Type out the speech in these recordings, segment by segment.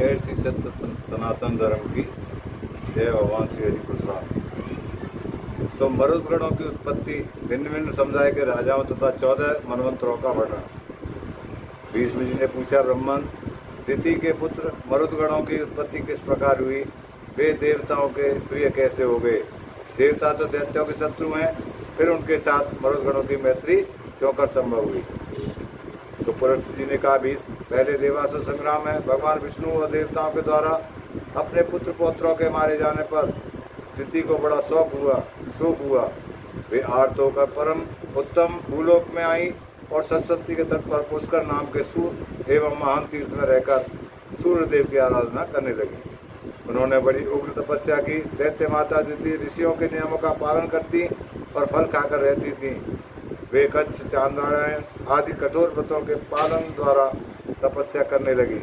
जय श्री सत्य सनातन धर्म की जय। भगवान श्री हरि प्रसाद। तो मरुदगणों की उत्पत्ति, भिन्न भिन्न समुदाय के राजाओं तथा 14 मनवंतरों का वर्णन। भीष्म जी ने पूछा, ब्रह्मन, दिति के पुत्र मरुदगणों की उत्पत्ति किस प्रकार हुई? वे देवताओं के प्रिय कैसे हो गए? देवता तो दैत्यों के शत्रु हैं, फिर उनके साथ मरुदगणों की मैत्री क्यों कर संभव हुई? तो पुरस्त्य जी ने कहा, भीष्म, पहले देवासुर संग्राम है। भगवान विष्णु और देवताओं के द्वारा अपने पुत्र पौत्रों के मारे जाने पर दिति को बड़ा शोक हुआ। वे आर्त होकर परम उत्तम भूलोक में आई और सरस्वती के तट पर पुष्कर नाम के सूर्य एवं महान तीर्थ में रहकर सूर्य देव की आराधना करने लगी। उन्होंने बड़ी उग्र तपस्या की। दैत्य माता दिति ऋषियों के नियमों का पालन करती और फल खाकर रहती थी। वे कच्छ, चांद्रायण आदि कठोर व्रतों के पालन द्वारा तपस्या करने लगी।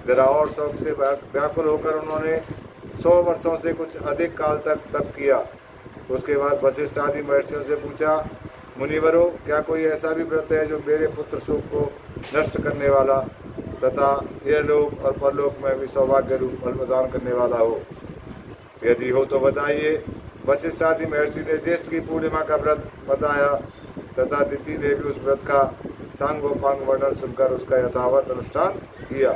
जरा और शौक से व्याकुल होकर उन्होंने 100 वर्षों से कुछ अधिक काल तक तप किया। उसके बाद वशिष्ठ आदि महर्षियों से पूछा, मुनिवरों, क्या कोई ऐसा भी व्रत है जो मेरे पुत्र शोक को नष्ट करने वाला तथा यह लोक और परलोक में भी सौभाग्य रूप फल प्रदान करने वाला हो? यदि हो तो बताइए। वशिष्ठ आदि महर्षि ने ज्येष्ठ की पूर्णिमा का व्रत बताया तथा दिति ने भी उस व्रत का सांगोपांग वर्णन सुनकर उसका यथावत अनुष्ठान किया।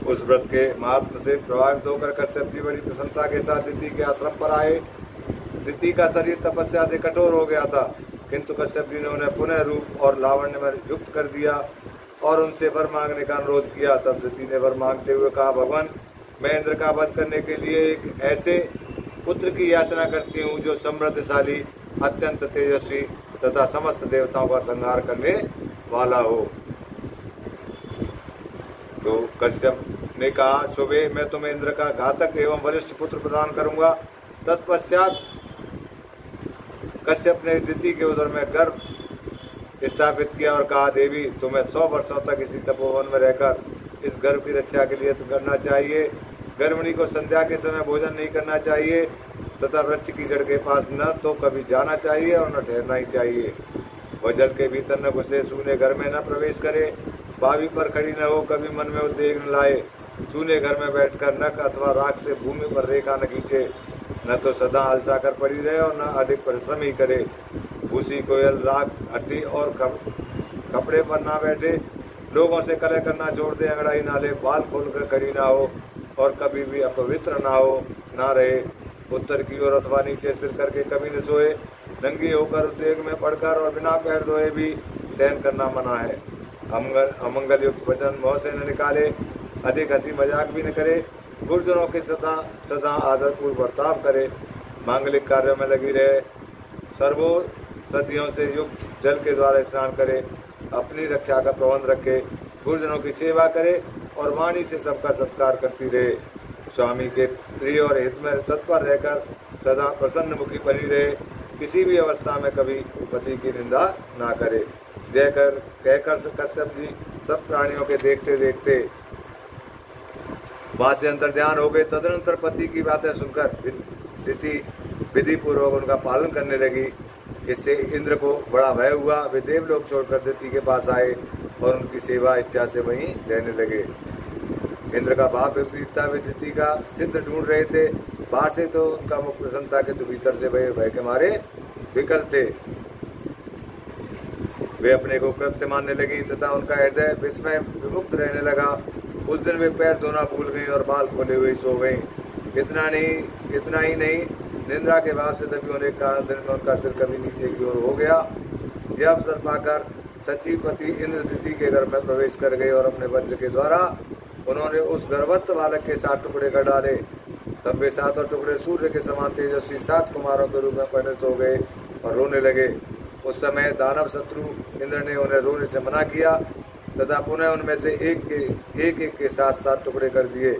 उस व्रत के महात्म से प्रभावित होकर कश्यप जी बड़ी प्रसन्नता के साथ दिति के आश्रम पर आए। दिति का शरीर तपस्या से कठोर हो गया था, किंतु कश्यप जी ने उन्हें पुनः रूप और लावण्य में युक्त कर दिया और उनसे वर मांगने का अनुरोध किया। तब दिति ने वर मांगते हुए कहा, भगवान, मैं इंद्र का वध करने के लिए एक ऐसे पुत्र की याचना करती हूँ जो समृद्धशाली, अत्यंत तेजस्वी तथा समस्त देवताओं का संहार करने वाला हो। तो कश्यप ने कहा, शुभे, मैं तुम्हें इंद्र का घातक एवं वरिष्ठ पुत्र प्रदान करूंगा। तत्पश्चात कश्यप ने दिति के उदर में गर्भ स्थापित किया और कहा, देवी, तुम्हें 100 वर्षों तक इसी तपोवन में रहकर इस गर्भ की रक्षा के लिए करना चाहिए। गर्भिणी को संध्या के समय भोजन नहीं करना चाहिए तथा वृक्ष की जड़ के पास न तो कभी जाना चाहिए और न ठहरना ही चाहिए। वह जल के भीतर न घुसे, सूने घर में न प्रवेश करे, बावी पर खड़ी न हो, कभी मन में उद्वेग न लाए, सूने घर में बैठकर नख अथवा राख से भूमि पर रेखा न खींचे, न तो सदा अलसा कर पड़ी रहे और न अधिक परिश्रम ही करे। भूसी, कोयल, राख, हड्डी और कपड़े पर ना बैठे, लोगों से कलह करना छोड़ दे, अंगड़ाई ना ले, बाल खोलकर खड़ी ना हो और कभी भी अपवित्र ना रहे। उत्तर की ओर अथवा नीचे सिर करके कभी न सोए। नंगी होकर उद्वेग में पड़कर और बिना पैर धोए भी सहन करना मना है। अमंगल युक्त वचन मुँह से न निकाले, अधिक हंसी मजाक भी न करे, गुरुजनों के सदा आदरपूर्व बर्ताव करे, मांगलिक कार्यों में लगी रहे, सर्वो सदियों से युक्त जल के द्वारा स्नान करे, अपनी रक्षा का प्रबंध रखे, गुरुजनों की सेवा करे और वाणी से सबका सत्कार करती रहे। स्वामी के प्रिय और हित में तत्पर रहकर सदा प्रसन्न मुखी बनी रहे, किसी भी अवस्था में कभी पति की निंदा ना करे। कहकर कश्यप जी सब प्राणियों के देखते देखते बात से अंतर्ध्यान हो गए। तदनंतर पति की बातें सुनकर दिति विधि पूर्वक उनका पालन करने लगी। इससे इंद्र को बड़ा भय हुआ। वे देवलोक छोड़कर दिति के पास आए और उनकी सेवा इच्छा से वहीं रहने लगे। इंद्र का भाव विपरीत था। वे दिति का चित्र ढूंढ रहे थे। बाहर से तो उनका मुख प्रसन्न था, किंतु भीतर से भय के मारे विकल थे। वे अपने को कृत्य मानने लगी तथा उनका हृदय विस्मय विमुक्त रहने लगा। उस दिन वे पैर धोना भूल गई और बाल खोले हुए सो गई। इतना ही नहीं, निंद्रा के भाव से दबी होने के कारण दिन में उनका सिर कभी नीचे की ओर हो गया। यह अवसर पाकर सचिवपति इंद्र दिति के घर में प्रवेश कर गए और अपने वज्र के द्वारा उन्होंने उस गर्भस्थ बालक के 7 टुकड़े कर डाले। तब वे 7 टुकड़े सूर्य के समान तेजस्वी 7 कुमारों के रूप में परिणत हो गए और रोने लगे। उस समय दानव शत्रु इंद्र ने उन्हें रोने से मना किया तथा पुनः उनमें से एक के साथ 7 टुकड़े कर दिए।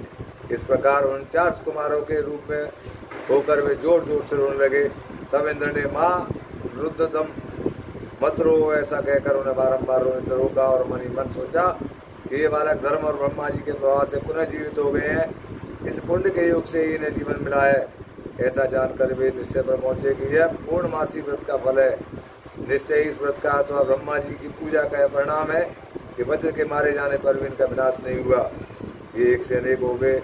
इस प्रकार 49 कुमारों के रूप में होकर वे जोर जोर से रोने लगे। तब इंद्र ने माँ रुद्रदम मत रो ऐसा कहकर उन्हें बारंबार रोने से रोका और मन ही मन सोचा कि ये बालक धर्म और ब्रह्मा जी के प्रभाव से पुनः जीवित हो गए हैं। इस पुण्य के योग से इन्हें जीवन मिला है। ऐसा जानकर वे निश्चय पर पहुंचे कि यह पूर्णमासी व्रत का फल है। निश्चय इस व्रत का अथवा ब्रह्मा जी की पूजा का परिणाम है कि वज्र के मारे जाने पर भी इनका विनाश नहीं हुआ। ये एक से अनेक हो गए,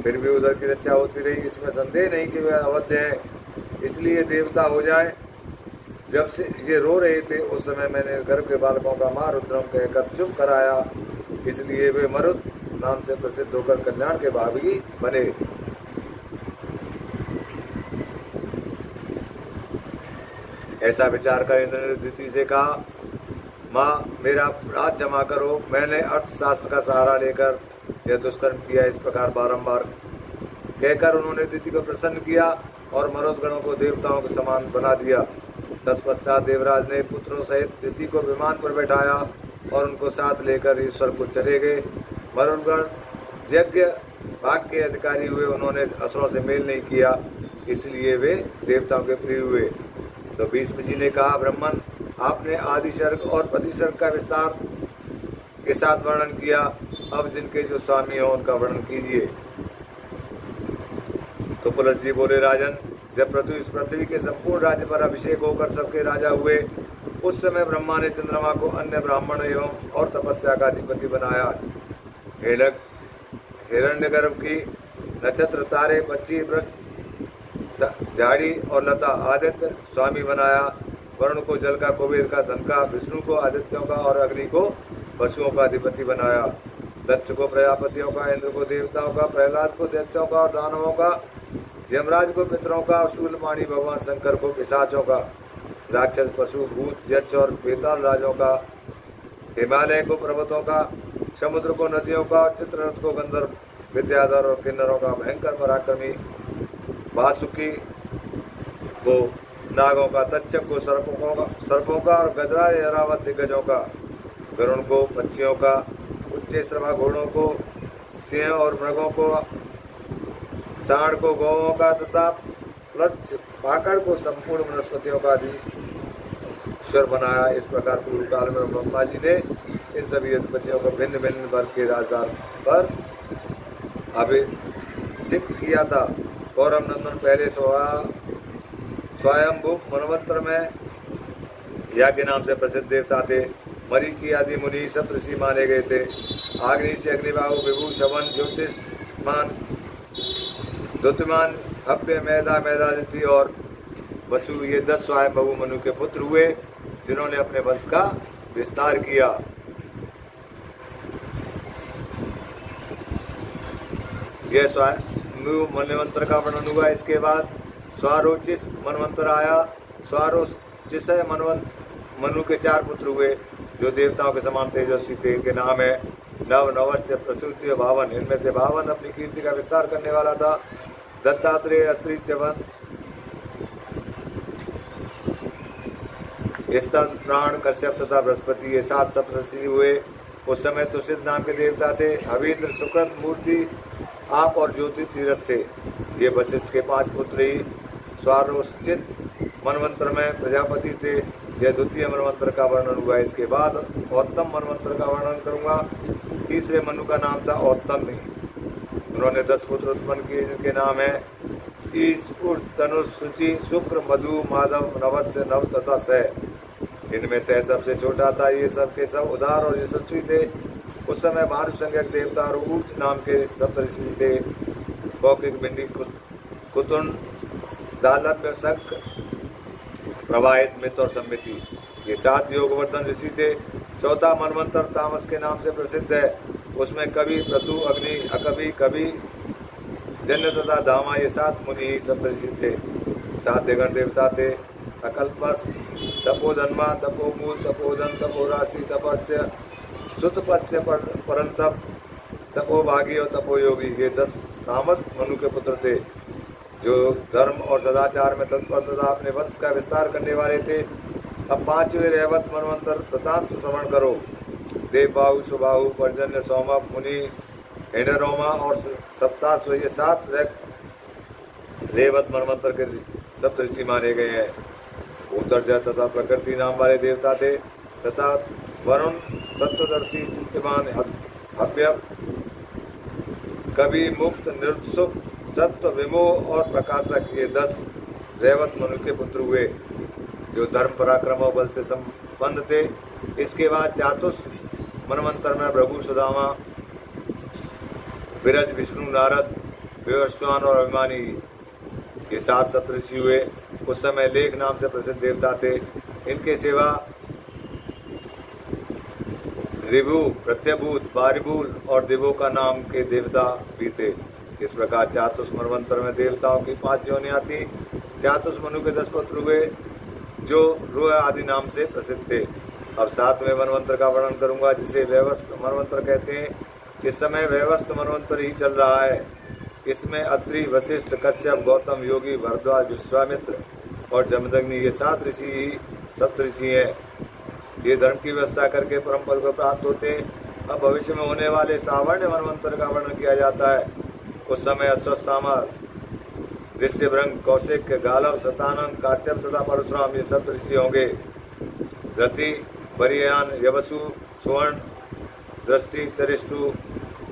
फिर भी उधर की रक्षा होती रही। इसमें संदेह नहीं कि वे अवध्य हैं, इसलिए देवता हो जाए। जब से ये रो रहे थे उस समय मैंने गर्भ के बालकों का मां रुद्रम कहकर चुप कराया, इसलिए वे मरुत नाम से प्रसिद्ध होकर कल्याण के भागी बने। ऐसा विचार कर इंद्र ने दिति से कहा, माँ मेरा अपराध क्षमा करो, मैंने अर्थशास्त्र का सहारा लेकर यह दुष्कर्म किया। इस प्रकार बारंबार कहकर उन्होंने दिति को प्रसन्न किया और मरुदगणों को देवताओं के समान बना दिया। तत्पश्चात देवराज ने पुत्रों सहित दिति को विमान पर बैठाया और उनको साथ लेकर ईश्वर को चले गए। मरुदगण यज्ञ भाग के अधिकारी हुए, उन्होंने असुरों से मेल नहीं किया, इसलिए वे देवताओं के प्रिय हुए। तो भीष्म जी ने कहा, ब्रह्मन आपने आदि सर्ग और प्रतिसर्ग का विस्तार के साथ वर्णन किया, अब जिनके जो स्वामी हो उनका वर्णन कीजिए। तो पुलस जी बोले, राजन जब इस पृथ्वी के संपूर्ण राज्य पर अभिषेक होकर सबके राजा हुए, उस समय ब्रह्मा ने चंद्रमा को अन्य ब्राह्मण एवं और तपस्या का अधिपति बनाया। हिरण्यगर्भ की नक्षत्र तारे पक्षी वृक्ष झाड़ी और लता आदित्य स्वामी बनाया। वरुण को जल का, कुबेर का धन का, विष्णु को आदित्यों का और अग्नि को पशुओं का अधिपति बनाया। दक्ष को प्रजापतियों का, इंद्र को देवताओं का, प्रहलाद को दैत्यों का और दानवों का, यमराज को पितरों का और शूलपाणी भगवान शंकर को पिशाचों का, राक्षस पशु भूत यक्ष और बेताल राजों का, हिमालय को पर्वतों का, समुद्र को नदियों का और चित्ररथ को गंधर्व विद्याधर और किन्नरों का, भयंकर पराक्रमी वासुकी को नागों का, तक्षक को सर्पों का और गजरा ऐरावत दिग्गजों का, गरुण को पक्षियों का, उच्चैश्रवा घोड़ों को, सिंह और मृगों को, सांड को गौओं का तथा प्लच पाकड़ को संपूर्ण वनस्पतियों का अधीश्वर बनाया। इस प्रकार पूर्व काल में ब्रह्मा जी ने इन सभी अधिपतियों को भिन्न भिन्न वर्ग के राजदार पर अभिषिक्त किया था। कौरव नंदन पहले स्वयंभू मनवंतर में याज्ञ नाम से प्रसिद्ध देवता थे। मरीचि आदि मुनि सब ऋषि माने गए थे। आग्नि से अग्निबाहु, विभु, शवन, ज्योतिषमान, द्युतिमान, हव्य, मैदा, मैदादिति और वसु, ये 10 स्वयंभू मनु के पुत्र हुए, जिन्होंने अपने वंश का विस्तार किया। यह स्वयंभू मनवंतर का वर्णन हुआ। इसके बाद स्वारोचिष मनवंतर आया। स्वारोचिष मनु के 4 पुत्र हुए, जो देवताओं के समान तेजस्वी थे। इनके नाम है नव, नवस्य, प्रसूति, भावन। इनमें से भावन अपनी कीर्ति का विस्तार करने वाला था। दत्तात्रेय, अत्रि, च्यवन, स्तन, प्राण, कश्यप तथा बृहस्पति, ये 7 सप्तऋषि हुए। उस समय तुषित नाम के देवता थे। हवीन्द्र, सुकृत, मूर्ति, आप और ज्योति तीर्थ थे। ये वशिष्ठ के 5 पुत्र ही स्वारोचित मनवंतर में प्रजापति थे। यह द्वितीय मनवंतर का वर्णन हुआ। इसके बाद औत्तम मनवंतर का वर्णन करूंगा। तीसरे मनु का नाम था औत्तम। उन्होंने 10 पुत्र उत्पन्न किए, जिनके नाम है ईश, उर्ज, तनुष, शुचि, शुक्र, मधु, माधव, नवस्य, नव तथा सह। इनमें से सबसे छोटा था। ये सब के सब उदार और यशस्वी थे। उस समय भानुसंज्ञक देवता और ऊर्ज नाम के सप्तऋषि थे। कौकिक, बिंदी, कुतुंड, दालभ्य, शक, प्रवाहित, मित और सम्मिति, ये 7 योगवर्धन ऋषि थे। चौथा मनवंतर तामस के नाम से प्रसिद्ध है। उसमें कवि, क्रतु, अग्नि, अकवि, कवि, जन्य तथा धामा, ये 7 मुनि सप्तऋषि थे। 7 दिगण देवता थे। अकल्पस, तपोधन्मा, तपोमूल, तपोधन, तपोराशि, तपस्य, सुतपस्य, परंतप, तपोभागी और तपोयोगी, ये 10 तामस मनु के पुत्र थे, जो धर्म और सदाचार में तत्पर तथा अपने वंश का विस्तार करने वाले थे। अब 5वें रेवत मनवंतर वृत्तांत श्रवण करो। देवबाहु, सुबाहु, पर्जन्य, सोमप, मुनि, हिणरोमा और सप्ताश्व, ये 7 रेवत मनवंतर के सप्तऋषि माने गए हैं। उत्तरजय तथा प्रकृति नाम वाले देवता थे तथा वरुण, तत्वदर्शी, चिंतमान, हव्य, कवि, मुक्त, निर्सुप, सत्व, विमोह और प्रकाशक, ये 10 रेवत मनु के पुत्र हुए। जो धर्म पराक्रम और बल से संपन्न थे। इसके बाद चातुष मनवंतर में भृगु, सुदामा, विरज, विष्णु, नारद, विवस्वान और अभिमानी ये 7 सप्तऋषि हुए। उस समय लेख नाम से प्रसिद्ध देवता थे। इनके सेवा ऋभु, प्रत्यभूत, बारिभूल और देवों का नाम के देवता भी थे। इस प्रकार चातुष मनवंतर में देवताओं की 5 योनियां थी। चातुष मनु के 10 पुत्र हुए जो रोह आदि नाम से प्रसिद्ध थे। अब 7वें मनवंतर का वर्णन करूंगा जिसे वैवस्वत मनवंतर कहते हैं। इस समय वैवस्वत मनवंतर ही चल रहा है। इसमें अत्रि, वशिष्ठ, कश्यप, गौतम, योगी, भरद्वाज, विश्वामित्र और जमदग्नि ये 7 ऋषि ही सप्तऋषि हैं। ये धर्म की व्यवस्था करके परम पद को प्राप्त होते हैं। अब भविष्य में होने वाले सावर्ण मनवंतर का वर्णन किया जाता है। उस समय अश्वत्थामा, ऋष्यभृंग, कौशिक, गालव, शतानंद, काश्यप तथा परशुराम ये सप्तऋषि होंगे। रति, बरियान, यवसु, सुवर्ण, दृष्टि, चरिष्टु,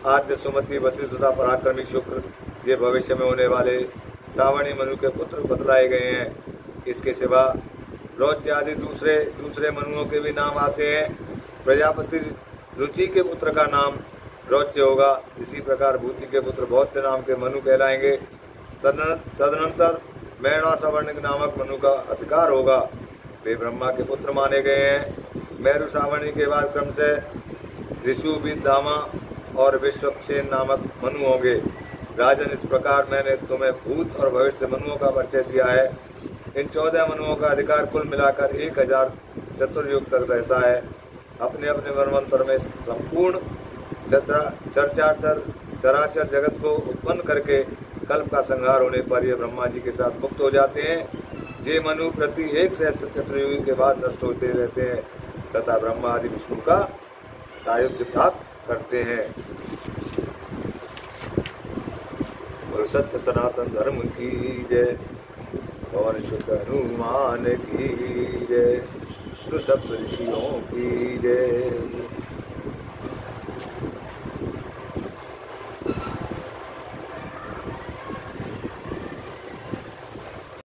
आद्य, सुमति, वशिष्ठ तथा पराक्रमी शुक्र ये भविष्य में होने वाले सावणी मनु के पुत्र बतलाए गए हैं। इसके सिवा रोच्य आदि दूसरे मनुओं के भी नाम आते हैं। प्रजापति रुचि के पुत्र का नाम रोच्य होगा। इसी प्रकार भूति के पुत्र बौद्ध नाम के मनु कहलाएंगे। तदनंतर मैणा सवर्णिक नामक मनु का अधिकार होगा। वे ब्रह्मा के पुत्र माने गए हैं। मेरु सावणी के बाद क्रम से ऋषु, विदामा और विश्वक्षेन नामक मनु होंगे। राजन, इस प्रकार मैंने तुम्हें भूत और भविष्य मनुओं का परिचय दिया है। इन 14 मनुओं का अधिकार कुल मिलाकर 1000 चतुर्युग तक रहता है। अपने अपने मनवंतर में संपूर्ण चराचर जगत को उत्पन्न करके कल्प का संहार होने पर ये ब्रह्मा जी के साथ मुक्त हो जाते हैं। ये मनु प्रति 1 सहस्त्र चतुर्युगी के बाद नष्ट होते रहते हैं तथा ब्रह्मा आदि विष्णु का सायुज्य प्राप्त करते हैं। और सत्य सनातन धर्म की जय और शुद्ध हनुमान की जय। तो सब ऋषियों की जय।